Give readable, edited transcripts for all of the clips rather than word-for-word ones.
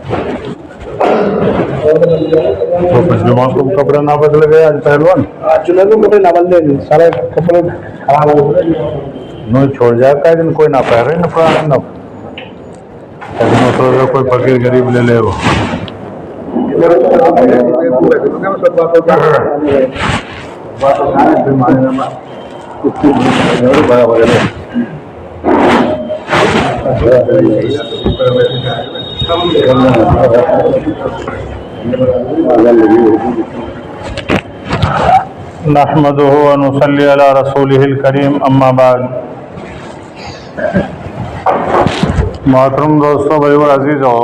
تو پچھلے ماہ کو کپڑے نہ بدل گئے آج پہلوان کپڑے نہ بدلے سارے کپڑے خراب ہو گئے نو چھوڑ جائے کا دن کوئی نہ پہرے نہ پرانے نہ کوئی فقیر غریب لے لے وہ نحمده ونصلي على رسوله الكريم اما بعد محترم دوستو بھائی اور عزیزو،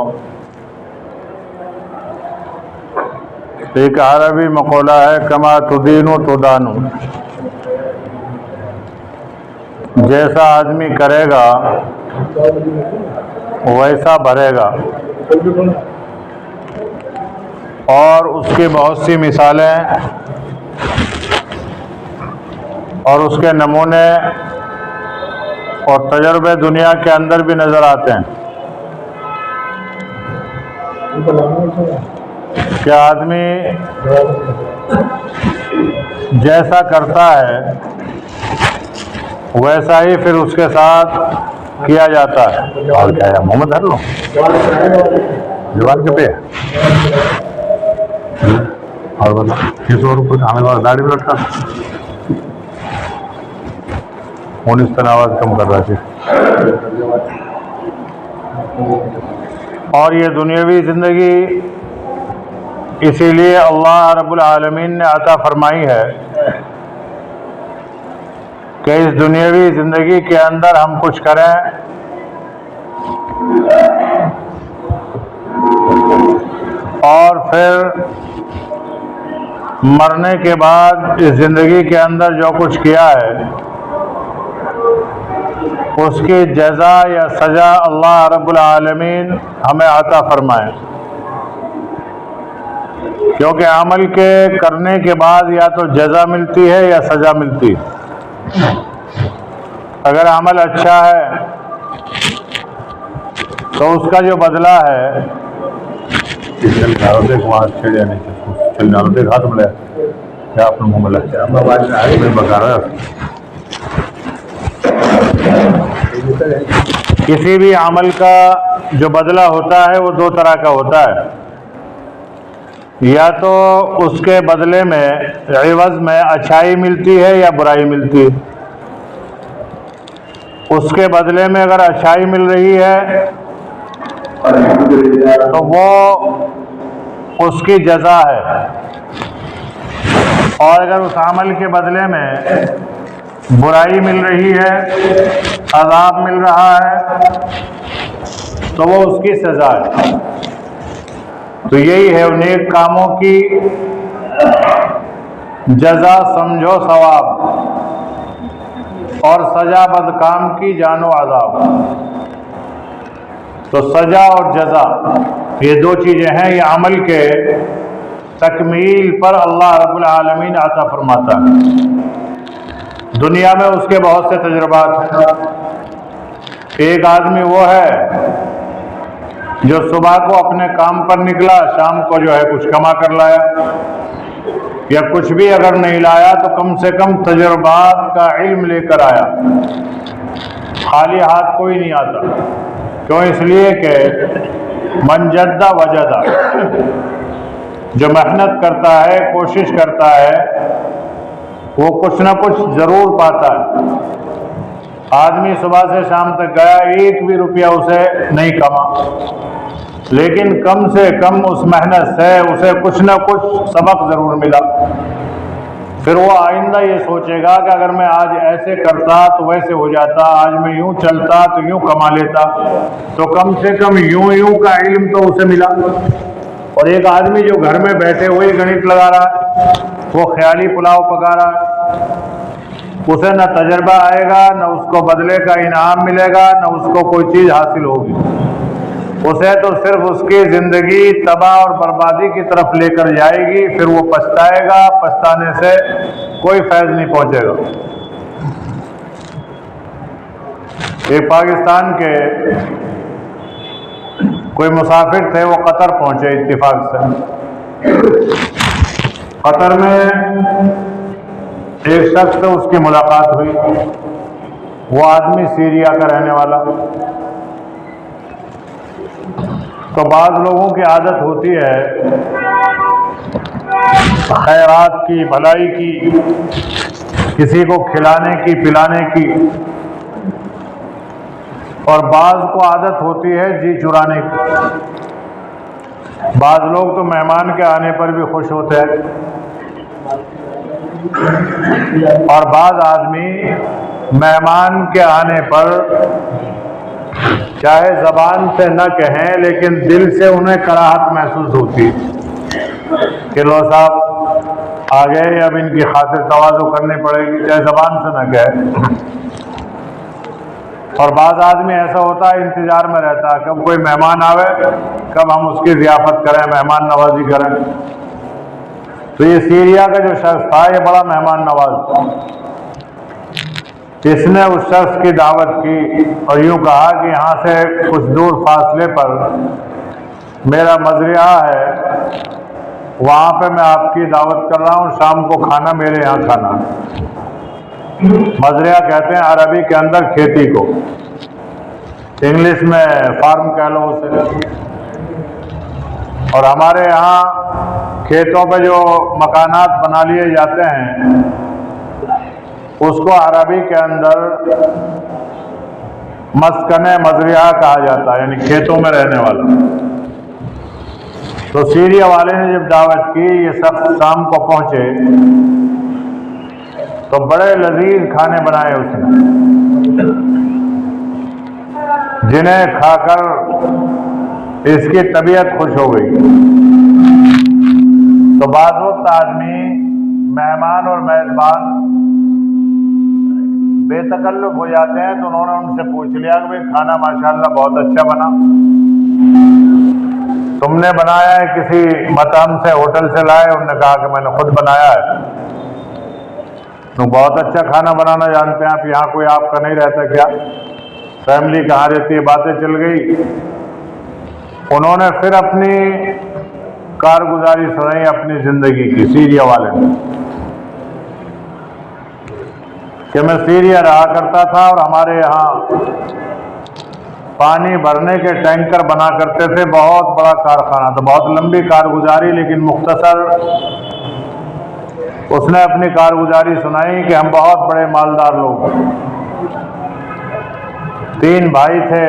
ایک عربی مقولہ ہے کما تدین تدان، جیسا آدمی کرے گا ویسا بھرے گا، اور اس کی بہت سی مثالیں اور اس کے نمونے اور تجربے دنیا کے اندر بھی نظر آتے ہیں کہ آدمی جیسا کرتا ہے ویسا ہی پھر اس کے ساتھ کیا جاتا ہے۔ اور کیا ہے محمد ہر لو جوان کے پہ اور بتا 100 روپئے کھانے والا داڑھی بھی لٹکا اس طرح آواز کم کر رہا تھی۔ اور یہ دنیاوی زندگی اسی لیے اللہ رب العالمین نے عطا فرمائی ہے کہ اس دنیاوی زندگی کے اندر ہم کچھ کریں اور پھر مرنے کے بعد اس زندگی کے اندر جو کچھ کیا ہے اس کی جزا یا سزا اللہ رب العالمین ہمیں عطا فرمائے، کیونکہ عمل کے کرنے کے بعد یا تو جزا ملتی ہے یا سزا ملتی ہے۔ اگر عمل اچھا ہے تو اس کا جو بدلہ ہے کسی بھی عمل کا جو بدلہ ہوتا ہے وہ دو طرح کا ہوتا ہے، یا تو اس کے بدلے میں عوض میں اچھائی ملتی ہے یا برائی ملتی ہے۔ اس کے بدلے میں اگر اچھائی مل رہی ہے تو وہ اس کی جزا ہے، اور اگر اس عمل کے بدلے میں برائی مل رہی ہے، عذاب مل رہا ہے، تو وہ اس کی سزا ہے۔ تو یہی ہے نیک کاموں کی جزا سمجھو ثواب، اور سزا بد کام کی جانو عذاب۔ تو سزا اور جزا یہ دو چیزیں ہیں، یہ عمل کے تکمیل پر اللہ رب العالمین عطا فرماتا ہے۔ دنیا میں اس کے بہت سے تجربات ہیں۔ ایک آدمی وہ ہے جو صبح کو اپنے کام پر نکلا، شام کو جو ہے کچھ کما کر لایا، یا کچھ بھی اگر نہیں لایا تو کم سے کم تجربات کا علم لے کر آیا۔ خالی ہاتھ کوئی نہیں آتا، کیوں؟ اس لیے کہ من جدہ وجدہ، جو محنت کرتا ہے، کوشش کرتا ہے، وہ کچھ نہ کچھ ضرور پاتا ہے۔ آدمی صبح سے شام تک گیا، ایک بھی روپیہ اسے نہیں کما، لیکن کم سے کم اس محنت سے اسے کچھ نہ کچھ سبق ضرور ملا۔ پھر وہ آئندہ یہ سوچے گا کہ اگر میں آج ایسے کرتا تو ویسے ہو جاتا، آج میں یوں چلتا تو یوں کما لیتا، تو کم سے کم یوں کا علم تو اسے ملا۔ اور ایک آدمی جو گھر میں بیٹھے ہوئے گنت لگا رہا ہے، وہ خیالی پلاؤ پکا رہا ہے، اسے نہ تجربہ آئے گا، نہ اس کو بدلے کا انعام ملے گا، نہ اس کو کوئی چیز حاصل ہوگی۔ اسے تو صرف اس کی زندگی تباہ اور بربادی کی طرف لے کر جائے گی، پھر وہ پچھتائے گا، پچھتانے سے کوئی فیض نہیں پہنچے گا۔ ایک پاکستان کے کوئی مسافر تھے، وہ قطر پہنچے اتفاق سے۔ قطر میں ایک شخص سے اس کی ملاقات ہوئی، وہ آدمی سیریا کا رہنے والا۔ تو بعض لوگوں کی عادت ہوتی ہے خیرات کی، بھلائی کی، کسی کو کھلانے کی، پلانے کی، اور بعض کو عادت ہوتی ہے جی چرانے کی۔ بعض لوگ تو مہمان کے آنے پر بھی خوش ہوتے ہیں، اور بعض آدمی مہمان کے آنے پر چاہے زبان سے نہ کہیں لیکن دل سے انہیں کراہت محسوس ہوتی ہے کہ لو صاحب آ گئے، اب ان کی خاطر تواضع کرنی پڑے گی، چاہے زبان سے نہ کہے۔ اور بعض آدمی ایسا ہوتا ہے انتظار میں رہتا ہے کب کوئی مہمان آوے، کب ہم اس کی ضیافت کریں، مہمان نوازی کریں۔ تو یہ سیریا کا جو شخص تھا یہ بڑا مہمان نواز تھا۔ اس نے اس شخص کی دعوت کی اور یوں کہا کہ یہاں سے کچھ دور فاصلے پر میرا مزرعہ ہے، وہاں پہ میں آپ کی دعوت کر رہا ہوں، شام کو کھانا میرے یہاں کھانا۔ مزرعہ کہتے ہیں عربی کے اندر کھیتی کو، انگلش میں فارم کہہ لو اسے۔ اور ہمارے یہاں کھیتوں پہ جو مکانات بنا لیے جاتے ہیں اس کو عربی کے اندر مسکن مزرعہ کہا جاتا ہے، یعنی کھیتوں میں رہنے والا۔ تو سیریا والے نے جب دعوت کی، یہ سب شام کو پہنچے تو بڑے لذیذ کھانے بنائے اس نے، جنہیں کھا کر اس کی طبیعت خوش ہو گئی۔ تو بعض وقت آدمی مہمان اور میزبان بے تکلف ہو جاتے ہیں، تو انہوں نے ان سے پوچھ لیا کہ بھئی کھانا ماشاءاللہ بہت اچھا بنا، تم نے بنایا ہے کسی مطعم سے، ہوٹل سے لائے؟ انہوں نے کہا کہ میں نے خود بنایا ہے۔ تو بہت اچھا کھانا بنانا جانتے ہیں آپ، یہاں کوئی آپ کا نہیں رہتا کیا؟ فیملی کہاں رہتی ہے؟ باتیں چل گئی۔ انہوں نے پھر اپنی کارگزاری سنائی اپنی زندگی کی، سیریا والے نے، کہ میں سیریا رہا کرتا تھا اور ہمارے یہاں پانی بھرنے کے ٹینکر بنا کرتے تھے، بہت بڑا کارخانہ تھا، بہت لمبی کارگزاری لیکن مختصر۔ اس نے اپنی کارگزاری سنائی کہ ہم بہت بڑے مالدار لوگ، 3 بھائی تھے،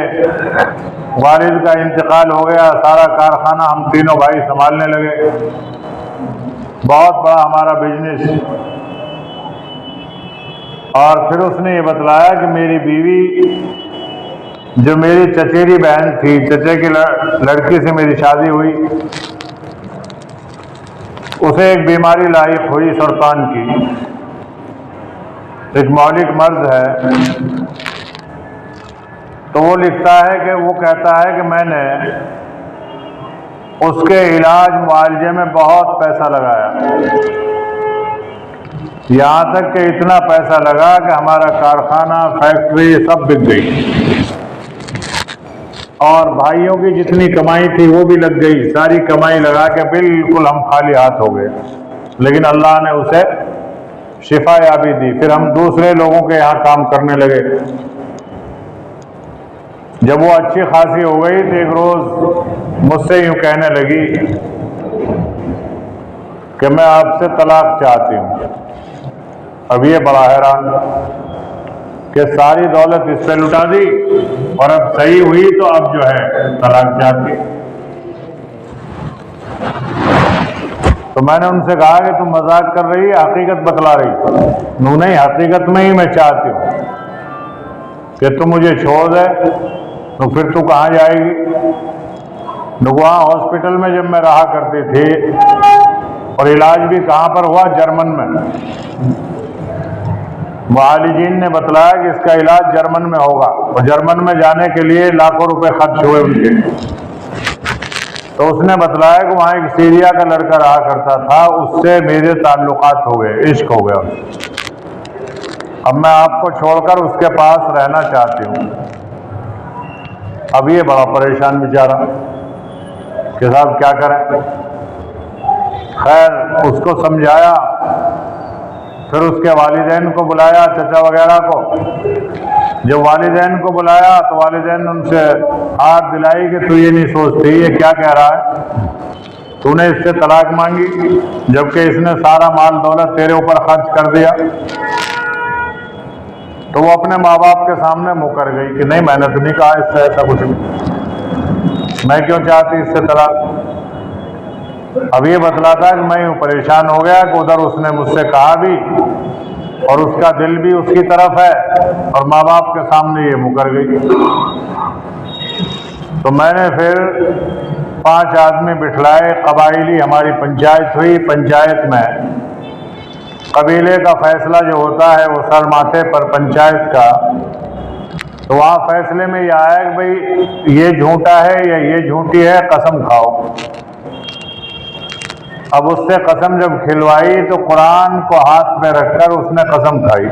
والد کا انتقال ہو گیا، سارا کارخانہ ہم تینوں بھائی سنبھالنے لگے، بہت بڑا ہمارا بزنس۔ اور پھر اس نے یہ بتلایا کہ میری بیوی جو میری چچیری بہن تھی، چچے کی لڑکی سے میری شادی ہوئی، اسے ایک بیماری لاحق ہوئی سرطان کی، ایک مہلک مرض ہے۔ تو وہ لکھتا ہے کہ وہ کہتا ہے کہ میں نے اس کے علاج معالجے میں بہت پیسہ لگایا، یہاں تک کہ اتنا پیسہ لگا کہ ہمارا کارخانہ، فیکٹری سب بک گئی، اور بھائیوں کی جتنی کمائی تھی وہ بھی لگ گئی، ساری کمائی لگا کے بالکل ہم خالی ہاتھ ہو گئے۔ لیکن اللہ نے اسے شفا یابی دی، پھر ہم دوسرے لوگوں کے یہاں کام کرنے لگے۔ جب وہ اچھی خاصی ہو گئی تو ایک روز مجھ سے یوں کہنے لگی کہ میں آپ سے طلاق چاہتی ہوں۔ اب یہ بڑا حیران کہ ساری دولت اس پہ لٹا دی اور اب صحیح ہوئی تو اب جو ہے طلاق چاہتی۔ تو میں نے ان سے کہا کہ تم مذاق کر رہی ہے، حقیقت بتلا رہی؟ نہیں، حقیقت میں ہی میں چاہتی ہوں کہ تم مجھے چھوڑ دے۔ تو پھر تو کہاں جائے گی؟ وہاں ہاسپٹل میں جب میں رہا کرتی تھی، اور علاج بھی کہاں پر ہوا؟ جرمن میں۔ معالجین نے بتلایا کہ اس کا علاج جرمن میں ہوگا، اور جرمن میں جانے کے لیے لاکھوں روپے خرچ ہوئے ان کے۔ تو اس نے بتلایا کہ وہاں ایک سیریا کا لڑکا رہا کرتا تھا، اس سے میرے تعلقات ہو گئے، عشق ہو گیا۔ اب میں آپ کو چھوڑ کر اس کے پاس رہنا چاہتی ہوں۔ اب یہ بڑا پریشان بیچارہ، کہ صاحب کیا کریں. خیر اس کو سمجھایا، پھر اس کے والدین کو بلایا، چچا وغیرہ کو. جب والدین کو بلایا تو والدین نے ان سے ہاتھ دلائی کہ تو یہ نہیں سوچتی یہ کیا کہہ رہا ہے، تو نے اس سے طلاق مانگی جبکہ اس نے سارا مال دولت تیرے اوپر خرچ کر دیا. تو وہ اپنے ماں باپ کے سامنے مکر گئی کہ نہیں میں نے تو نہیں کہا اس سے ایسا کچھ بھی، میں کیوں چاہتی اس سے طلاق. اب یہ بتلاتا ہے کہ میں یوں پریشان ہو گیا کہ ادھر اس نے مجھ سے کہا بھی اور اس کا دل بھی اس کی طرف ہے اور ماں باپ کے سامنے یہ مکر گئی. تو میں نے پھر 5 آدمی بٹھلائے، قبائلی ہماری پنچایت ہوئی. پنچایت میں قبیلے کا فیصلہ جو ہوتا ہے وہ سر ماتھے پر پنچایت کا، تو وہاں فیصلے میں یہ آیا کہ بھئی یہ جھوٹا ہے یا یہ جھوٹی ہے، قسم کھاؤ. اب اس سے قسم جب کھلوائی تو قرآن کو ہاتھ میں رکھ کر اس نے قسم کھائی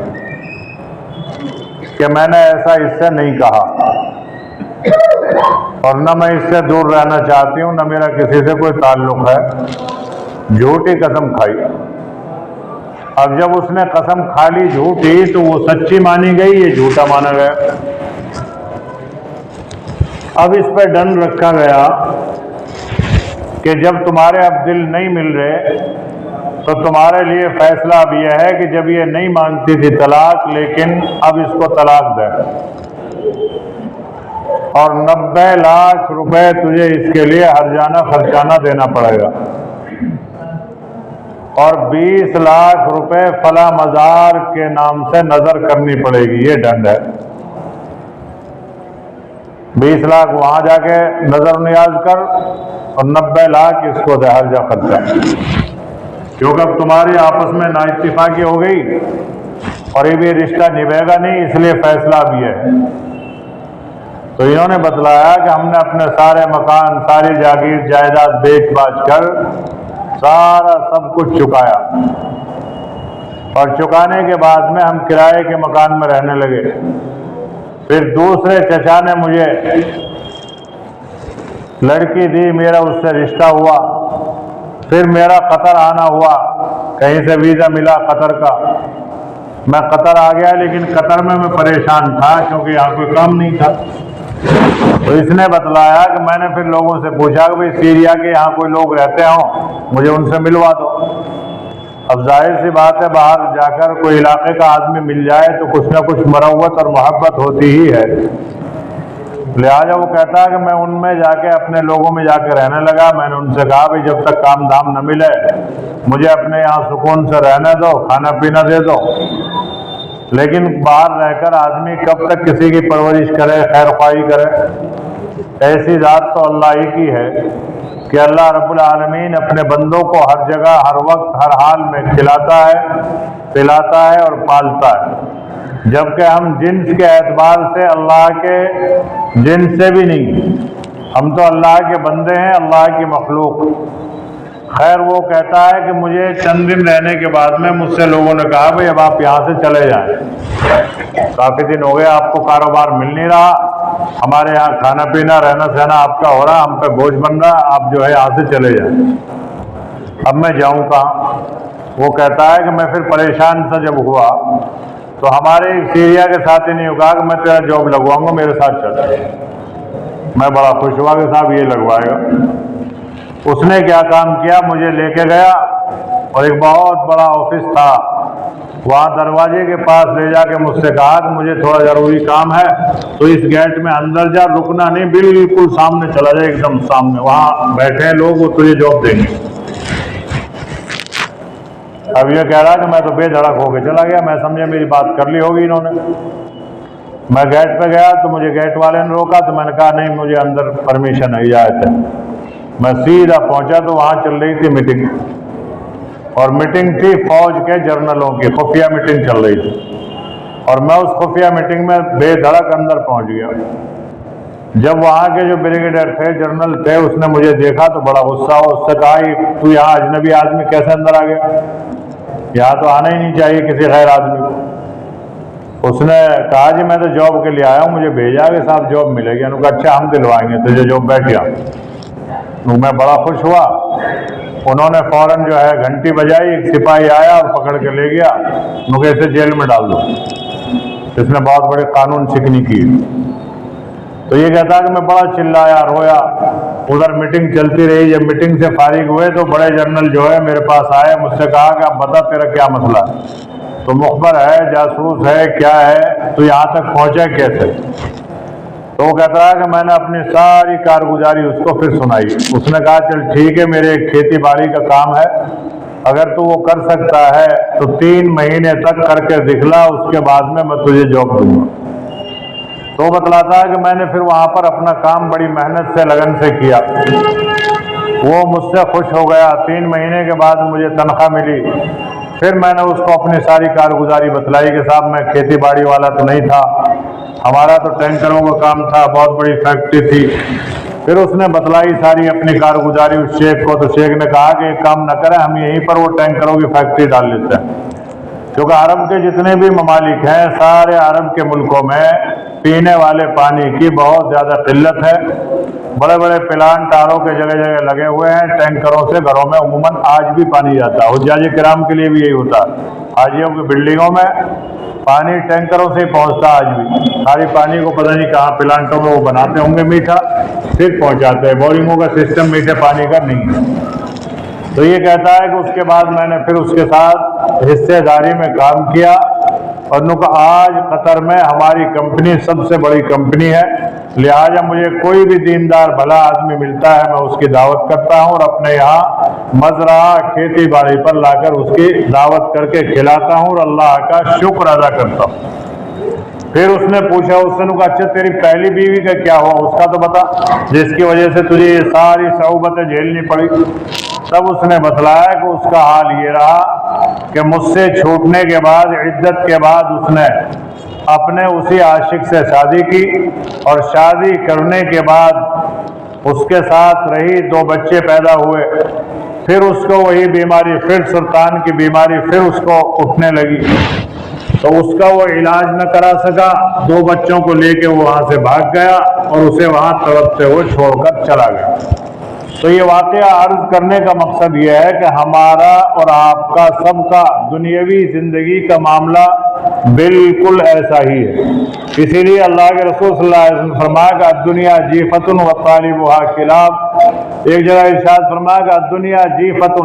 کہ میں نے ایسا اس سے نہیں کہا اور نہ میں اس سے دور رہنا چاہتی ہوں، نہ میرا کسی سے کوئی تعلق ہے. جھوٹی قسم کھائی. اب جب اس نے قسم کھا لی جھوٹی تو وہ سچی مانی گئی، یہ جھوٹا مانا گیا. اب اس پہ ڈن رکھا گیا کہ جب تمہارے اب دل نہیں مل رہے تو تمہارے لیے فیصلہ اب یہ ہے کہ جب یہ نہیں مانگتی تھی طلاق لیکن اب اس کو طلاق دے اور 90 لاکھ روپے تجھے اس کے لیے ہرجانہ خرچانہ دینا پڑے گا اور 20 لاکھ روپے فلاں مزار کے نام سے نظر کرنی پڑے گی. یہ ڈنڈ ہے. 20 لاکھ وہاں جا کے نظر نیاز کر اور 90 لاکھ اس کو دے ہرجہ خرچہ، کیونکہ اب تمہاری آپس میں نا اتفاقی ہو گئی اور یہ بھی رشتہ نبھے گا نہیں، اس لیے فیصلہ اب یہ ہے. تو انہوں نے بتلایا کہ ہم نے اپنے سارے مکان، ساری جاگیر جائیداد بیچ باچ کر سارا سب کچھ چکایا اور چکانے کے بعد میں ہم کرائے کے مکان میں رہنے لگے. پھر دوسرے چچا نے مجھے لڑکی دی، میرا اس سے رشتہ ہوا. پھر میرا قطر آنا ہوا، کہیں سے ویزا ملا قطر کا، میں قطر آ گیا. لیکن قطر میں پریشان تھا کیونکہ یہاں کوئی کام نہیں تھا. تو اس نے بتلایا کہ میں نے پھر لوگوں سے پوچھا کہ بھئی سیریا کے یہاں کوئی لوگ رہتے ہوں مجھے ان سے ملوا دو. اب ظاہر سی بات ہے باہر جا کر کوئی علاقے کا آدمی مل جائے تو کچھ نہ کچھ مروت اور محبت ہوتی ہی ہے. لہٰذا وہ کہتا ہے کہ میں ان میں جا کے اپنے لوگوں میں جا کے رہنے لگا. میں نے ان سے کہا بھئی جب تک کام دھام نہ ملے مجھے اپنے یہاں سکون سے رہنے دو، کھانا پینا دے دو. لیکن باہر رہ کر آدمی کب تک کسی کی پرورش کرے، خیر خواہی کرے؟ ایسی ذات تو اللہ ہی کی ہے کہ اللہ رب العالمین اپنے بندوں کو ہر جگہ، ہر وقت، ہر حال میں کھلاتا ہے، پلاتا ہے اور پالتا ہے. جبکہ ہم جنس کے اعتبار سے اللہ کے جنس سے بھی نہیں، ہم تو اللہ کے بندے ہیں، اللہ کی مخلوق. خیر وہ کہتا ہے کہ مجھے چند دن رہنے کے بعد میں مجھ سے لوگوں نے کہا بھئی اب آپ یہاں سے چلے جائیں، کافی دن ہو گئے آپ کو کاروبار مل نہیں رہا، ہمارے یہاں کھانا پینا رہنا سہنا آپ کا ہو رہا، ہم پہ بوجھ بن رہا، آپ جو ہے یہاں سے چلے جائیں. اب میں جاؤں کہاں؟ وہ کہتا ہے کہ میں پھر پریشان سا جب ہوا تو ہمارے ایک سیریا کے ساتھی نے کہا کہ میں تیرا جاب لگواؤں گا، میرے ساتھ چل. میں بڑا خوش ہوا کہ صاحب یہ لگوائے گا. اس نے کیا کام کیا، مجھے لے کے گیا اور ایک بہت بڑا آفس تھا، وہاں دروازے کے پاس لے جا کے مجھ سے کہا کہ مجھے تھوڑا ضروری کام ہے تو اس گیٹ میں اندر جا، رکنا نہیں، بالکل سامنے چلا جائے، ایک دم سامنے وہاں بیٹھے ہیں لوگ، وہ تجھے جاب دیں گے. اب یہ کہہ رہا کہ میں تو بے دھڑک ہو کے چلا گیا، میں سمجھا میری بات کر لی ہوگی انہوں نے. میں گیٹ پہ گیا تو مجھے گیٹ والے نے روکا تو میں نے کہا نہیں مجھے اندر پرمیشن ہے، اجازت ہے. میں سیدھا پہنچا تو وہاں چل رہی تھی میٹنگ، اور میٹنگ تھی فوج کے جرنلوں کی، خفیہ میٹنگ چل رہی تھی. اور میں اس خفیہ میٹنگ میں بے دھڑک اندر پہنچ گیا. جب وہاں کے جو بریگیڈیئر تھے، جرنل تھے، اس نے مجھے دیکھا تو بڑا غصہ ہوا. اس سے کہا تو یہاں اجنبی آدمی کیسے اندر آ گیا؟ یہاں تو آنا ہی نہیں چاہیے کسی غیر آدمی کو. اس نے کہا جی میں تو جاب کے لیے آیا ہوں، مجھے بھیجا کہ صاحب جاب ملے گی. انہوں نے کہا اچھا ہم دلوائیں گے تجھے جاب، بیٹھ گیا. تو میں بڑا خوش ہوا. انہوں نے فوراً جو ہے گھنٹی بجائی, ایک سپاہی آیا اور پکڑ کے لے گیا. مجھے اسے جیل میں ڈال دو, اس نے بہت بڑے قانون شکنی کی. تو یہ کہتا ہے کہ میں بڑا چلایا, رویا. ادھر میٹنگ چلتی رہی. جب میٹنگ سے فارغ ہوئے تو بڑے جنرل جو ہے میرے پاس آئے, مجھ سے کہا کہ اب بتا تیرا کیا مسئلہ ہے, تو مخبر ہے, جاسوس ہے, کیا ہے, تو یہاں تک پہنچا کیسے؟ تو وہ کہتا ہے کہ میں نے اپنی ساری کارگزاری اس کو پھر سنائی. اس نے کہا چل ٹھیک ہے, میرے کھیتی باڑی کا کام ہے, اگر تو وہ کر سکتا ہے تو 3 مہینے تک کر کے دکھلا, اس کے بعد میں تجھے جاب دوں گا. تو بتلاتا ہے کہ میں نے پھر وہاں پر اپنا کام بڑی محنت سے لگن سے کیا. وہ مجھ سے خوش ہو گیا. 3 مہینے کے بعد مجھے تنخواہ ملی. پھر میں نے اس کو اپنی ساری کارگزاری بتلائی کہ صاحب میں کھیتی باڑی والا تو نہیں تھا, ہمارا تو ٹینکروں کا کام تھا, بہت بڑی فیکٹری تھی. پھر اس نے بتلائی ساری اپنی کارگزاری اس شیخ کو. تو شیخ نے کہا کہ ایک کام نہ کریں, ہم یہیں پر وہ ٹینکروں کی فیکٹری ڈال لیتے ہیں, کیونکہ عرب کے جتنے بھی ممالک ہیں, سارے عرب کے ملکوں میں پینے والے پانی کی بہت زیادہ قلت ہے. بڑے بڑے پلانٹ آروں کے جگہ جگہ لگے ہوئے ہیں. ٹینکروں سے گھروں میں عموماً آج بھی پانی جاتا ہے. حجاج کرام کے لیے بھی یہی ہوتا ہے, حاجیوں کی بلڈنگوں میں پانی ٹینکروں سے ہی پہنچتا ہے آج بھی. ساری پانی کو پتہ نہیں کہاں پلانٹوں میں وہ بناتے ہوں گے میٹھا, پھر پہنچاتے ہیں. بورنگوں کا سسٹم میٹھے پانی کا نہیں ہے. تو یہ کہتا ہے کہ اس کے بعد میں نے پھر اس کے ساتھ حصے داری میں کام کیا, اور آج قطر میں ہماری کمپنی سب سے بڑی کمپنی ہے, لہٰذا مجھے کوئی بھی دیندار بھلا آدمی ملتا ہے, میں اس کی دعوت کرتا ہوں اور اپنے یہاں مزرعہ کھیتی باڑی پر لا کر اس کی دعوت کر کے کھلاتا ہوں اور اللہ کا شکر ادا کرتا ہوں. پھر اس نے پوچھا, اس نے کہا اچھا تیری پہلی بیوی کا کیا ہوا, اس کا تو بتا, جس کی وجہ سے تجھے یہ ساری صعوبتیں جھیلنی پڑی. تب اس نے بتلایا کہ اس کا حال یہ رہا کہ مجھ سے چھوٹنے کے بعد, عدت کے بعد, اس نے اپنے اسی عاشق سے شادی کی, اور شادی کرنے کے بعد اس کے ساتھ رہی, 2 بچے پیدا ہوئے. پھر اس کو وہی بیماری, پھر سرطان کی بیماری پھر اس کو اٹھنے لگی. تو اس کا وہ علاج نہ کرا سکا, 2 بچوں کو لے کے وہ وہاں سے بھاگ گیا اور اسے وہاں تڑپتے ہوئے چھوڑ کر چلا گیا. تو یہ واقعہ عرض کرنے کا مقصد یہ ہے کہ ہمارا اور آپ کا سب کا دنیاوی زندگی کا معاملہ بالکل ایسا ہی ہے. اسی لیے اللہ کے رسول صلی اللہ علیہ وسلم فرمایا کہ الدنیا جیفۃ وطالبها کلاب. ایک جگہ ارشاد فرمایا کہ الدنیا جیفۃ,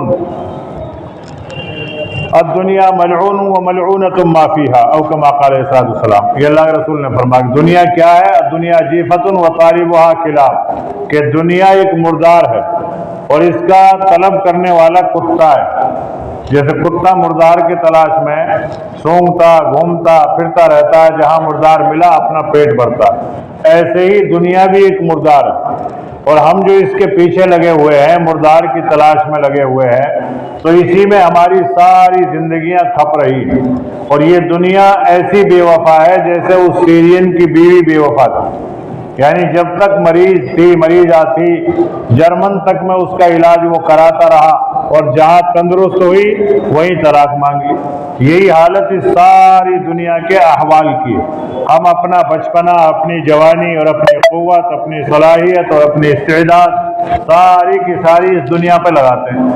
الدنیا ملعون وملعونۃ ما فیہا, او کما قال علیہ الصلوۃ والسلام. یہ اللہ کے رسول نے فرمایا کہ دنیا کیا ہے, الدنیا جیفۃ وطالبها کلاب, کہ دنیا ایک مردار ہے اور اس کا طلب کرنے والا کتا ہے. جیسے کتا مردار کی تلاش میں سونگتا گھومتا پھرتا رہتا ہے, جہاں مردار ملا اپنا پیٹ بھرتا, ایسے ہی دنیا بھی ایک مردار ہے, اور ہم جو اس کے پیچھے لگے ہوئے ہیں, مردار کی تلاش میں لگے ہوئے ہیں, تو اسی میں ہماری ساری زندگیاں کھپ رہی ہیں. اور یہ دنیا ایسی بے وفا ہے جیسے اس سیرین کی بیوی بے وفا تھی. یعنی جب تک مریض تھی جرمن تک میں اس کا علاج وہ کراتا رہا, اور جہاں تندرست ہوئی وہیں طلاق مانگی. یہی حالت اس ساری دنیا کے احوال کی. ہم اپنا بچپنا, اپنی جوانی اور اپنی قوت, اپنی صلاحیت اور اپنی استعداد ساری کی ساری اس دنیا پہ لگاتے ہیں,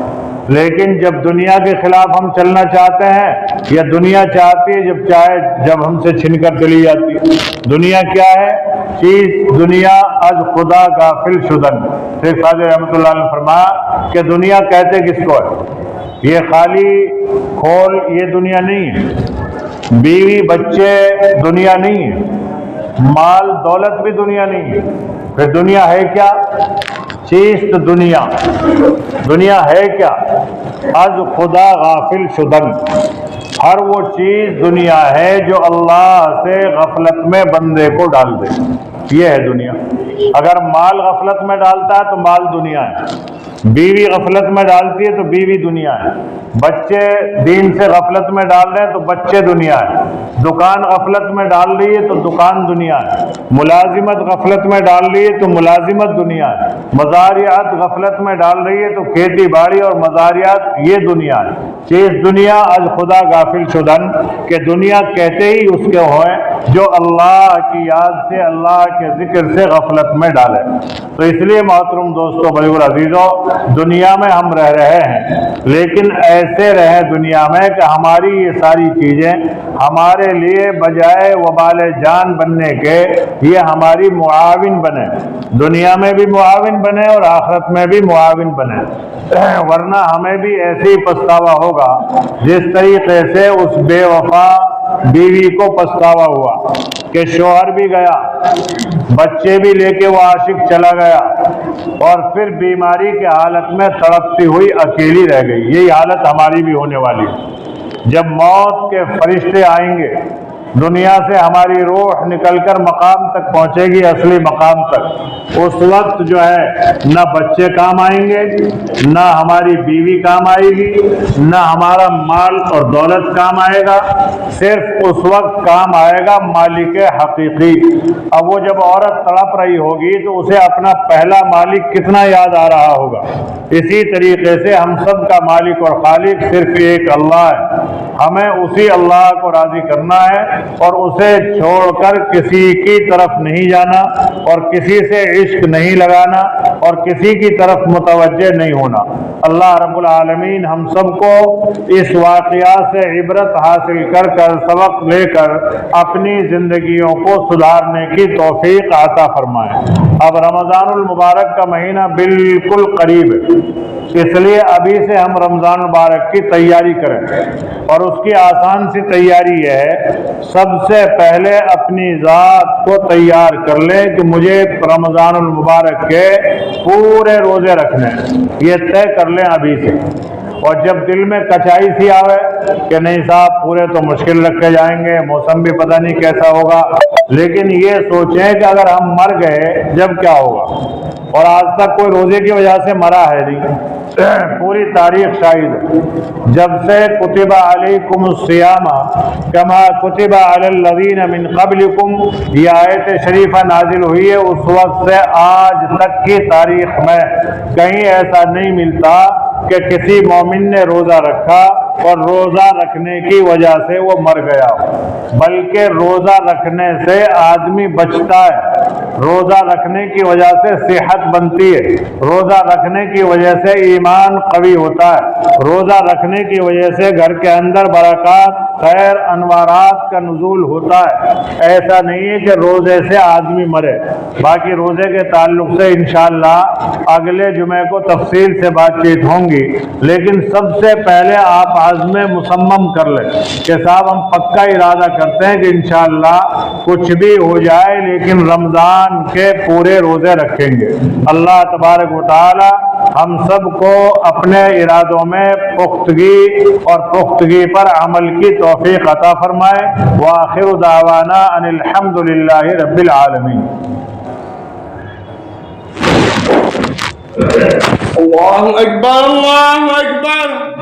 لیکن جب دنیا کے خلاف ہم چلنا چاہتے ہیں, یا دنیا چاہتی ہے جب ہم سے چھن کر چلی جاتی ہے. دنیا کیا ہے چیز, دنیا از خدا غافل شدن. شیخ سعدی رحمۃ اللہ علیہ نے فرمایا کہ دنیا کہتے کس کو ہے, یہ خالی کھول یہ دنیا نہیں ہے, بیوی بچے دنیا نہیں ہے, مال دولت بھی دنیا نہیں ہے. پھر دنیا ہے کیا چیز؟ تو دنیا ہے کیا؟ از خدا غافل شدن. ہر وہ چیز دنیا ہے جو اللہ سے غفلت میں بندے کو ڈال دے, یہ ہے دنیا. اگر مال غفلت میں ڈالتا ہے تو مال دنیا ہے, بیوی غفلت میں ڈالتی ہے تو بیوی دنیا ہے, بچے دین سے غفلت میں ڈال رہے ہیں تو بچے دنیا ہے, دکان غفلت میں ڈال رہی ہے تو دکان دنیا ہے, ملازمت غفلت میں ڈال رہی ہے تو ملازمت دنیا ہے, مزاریات غفلت میں ڈال رہی ہے تو کھیتی باڑی اور مزاریات یہ دنیا ہے. چیز دنیا از خدا غافل شدن, کہ دنیا کہتے ہی اس کے ہوئے جو اللہ کی یاد سے, اللہ کے ذکر سے غفلت دوزخ میں ڈالے۔ تو اس لیے محترم دوستو، بھائیو اور عزیزو، دنیا میں ہم رہ رہے ہیں، لیکن ایسے رہیں دنیا میں کہ ہماری یہ ساری چیزیں ہمارے لیے بجائے وبال جان بننے کے یہ ہماری معاون بنے، دنیا میں بھی معاون بنے اور آخرت میں بھی معاون بنے، ورنہ ہمیں بھی ایسے ہی پچھتاوا ہوگا جس طریقے سے اس بے وفا بیوی کو پچھتاوا ہوا کہ شوہر بھی گیا، بچے بھی لے کے وہ عاشق چلا گیا، اور پھر بیماری کے حالت میں تڑپتی ہوئی اکیلی رہ گئی۔ یہی حالت ہماری بھی ہونے والی ہے۔ جب موت کے فرشتے آئیں گے، دنیا سے ہماری روح نکل کر مقام تک پہنچے گی، اصلی مقام تک، اس وقت جو ہے نہ بچے کام آئیں گے، نہ ہماری بیوی کام آئے گی، نہ ہمارا مال اور دولت کام آئے گا، صرف اس وقت کام آئے گا مالک حقیقی۔ اب وہ جب عورت تڑپ رہی ہوگی تو اسے اپنا پہلا مالک کتنا یاد آ رہا ہوگا۔ اسی طریقے سے ہم سب کا مالک اور خالق صرف ایک اللہ ہے، ہمیں اسی اللہ کو راضی کرنا ہے اور اسے چھوڑ کر کسی کی طرف نہیں جانا، اور کسی سے عشق نہیں لگانا، اور کسی کی طرف متوجہ نہیں ہونا۔ اللہ رب العالمین ہم سب کو اس واقعات سے عبرت حاصل کر کر، سبق لے کر اپنی زندگیوں کو سدھارنے کی توفیق عطا فرمائے۔ اب رمضان المبارک کا مہینہ بالکل قریب ہے، اس لیے ابھی سے ہم رمضان المبارک کی تیاری کریں، اور اس کی آسان سی تیاری ہے، سب سے پہلے اپنی ذات کو تیار کر لیں کہ مجھے رمضان المبارک کے پورے روزے رکھنے ہیں، یہ طے کر لیں ابھی سے۔ اور جب دل میں کچائی سی آوے کہ نہیں صاحب پورے تو مشکل رکھے جائیں گے، موسم بھی پتہ نہیں کیسا ہوگا، لیکن یہ سوچیں کہ اگر ہم مر گئے جب کیا ہوگا، اور آج تک کوئی روزے کی وجہ سے مرا ہے نہیں، پوری تاریخ شاہد ہے۔ جب سے کتب علیکم الصیام کما کتب علی الذین من قبلکم یہ آیت شریفہ نازل ہوئی ہے، اس وقت سے آج تک کی تاریخ میں کہیں ایسا نہیں ملتا کہ کسی مومن نے روزہ رکھا اور روزہ رکھنے کی وجہ سے وہ مر گیا ہو، بلکہ روزہ رکھنے سے آدمی بچتا ہے، روزہ رکھنے کی وجہ سے صحت بنتی ہے، روزہ رکھنے کی وجہ سے ایمان قوی ہوتا ہے، روزہ رکھنے کی وجہ سے گھر کے اندر برکات، خیر، انوارات کا نزول ہوتا ہے۔ ایسا نہیں ہے کہ روزے سے آدمی مرے۔ باقی روزے کے تعلق سے انشاءاللہ اگلے جمعے کو تفصیل سے بات چیت ہوں گی، لیکن سب سے پہلے آپ عزم مصمم کر لیں کہ صاحب ہم پکا ارادہ کرتے ہیں کہ انشاءاللہ کچھ بھی ہو جائے لیکن رمضان کے پورے روزے رکھیں گے۔ اللہ تبارک و تعالی ہم سب کو اپنے ارادوں میں پختگی اور پختگی پر عمل کی توفیق عطا فرمائے۔ وآخر دعوانا ان الحمد للہ رب العالمین۔ اللہ اکبر، اللہ اکبر۔